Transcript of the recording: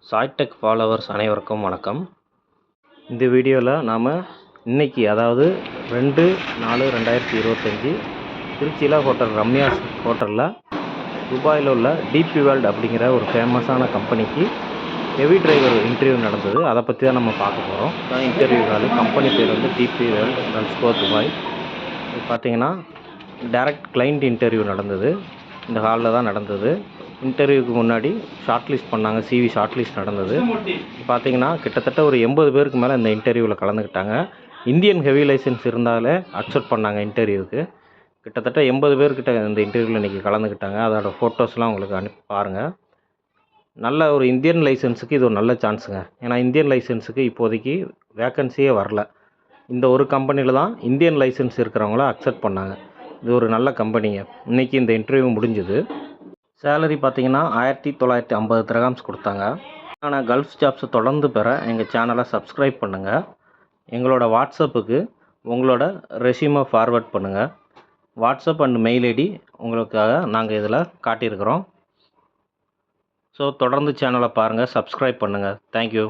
சாய்டெக் followers அனைவருக்கும் வணக்கம். இந்த வீடியோவில் நாம் இன்றைக்கி அதாவது 2/4/2025 திருச்சியில் ஹோட்டல் ரம்யாஸ் ஹோட்டலில் துபாயில் உள்ள டிபி வேர்ல்டு அப்படிங்கிற ஒரு ஃபேமஸான கம்பெனிக்கு ஹெவி டிரைவர் இன்டர்வியூ நடந்தது. அதை பற்றி தான் நம்ம பார்க்க போகிறோம். தான் இன்டர்வியூ ஹால். கம்பெனி பேர் வந்து டிபி வேர்ல்டு ரன்ஸ்கோ துபாய். இது பார்த்திங்கன்னா டைரக்ட் கிளைண்ட் இன்டர்வியூ நடந்தது. இந்த ஹாலில் தான் நடந்தது. இன்டர்வியூக்கு முன்னாடி ஷார்ட் லிஸ்ட் பண்ணாங்க. சிவி ஷார்ட் லிஸ்ட் நடந்தது. பார்த்திங்கன்னா கிட்டத்தட்ட ஒரு 80 பேருக்கு மேலே இந்த இன்டர்வியூவில் கலந்துக்கிட்டாங்க. இந்தியன் ஹெவி லைசன்ஸ் இருந்தாலே அக்செப்ட் பண்ணாங்க இன்டர்வியூவுக்கு. கிட்டத்தட்ட 80 பேர்கிட்ட இந்த இன்டர்வியூவில் இன்றைக்கி கலந்துக்கிட்டாங்க. அதோட ஃபோட்டோஸ்லாம் உங்களுக்கு அனுப்பி பாருங்கள். நல்ல ஒரு இந்தியன் லைசன்ஸுக்கு இது ஒரு நல்ல சான்ஸுங்க. ஏன்னா இந்தியன் லைசன்ஸுக்கு இப்போதைக்கு வேக்கன்சியே வரல. இந்த ஒரு கம்பெனியில் தான் இந்தியன் லைசன்ஸ் இருக்கிறவங்கள அக்செப்ட் பண்ணாங்க. இது ஒரு நல்ல கம்பெனிங்க. இன்றைக்கி இந்த இன்டர்வியூ முடிஞ்சுது. சேலரி பார்த்திங்கன்னா 1950 திரஹாம்ஸ் கொடுத்தாங்க. ஆனால் கல்ஃப் ஜாப்ஸை தொடர்ந்து பெற எங்கள் சேனலை சப்ஸ்கிரைப் பண்ணுங்கள். எங்களோட வாட்ஸ்அப்புக்கு உங்களோட ரெஸ்யூமை ஃபார்வர்ட் பண்ணுங்கள். வாட்ஸ்அப் அண்ட் மெயில் ஐடி உங்களுக்காக நாங்கள் இதில் காட்டியிருக்கிறோம். ஸோ தொடர்ந்து சேனலை பாருங்கள், சப்ஸ்கிரைப் பண்ணுங்கள். தேங்க்யூ.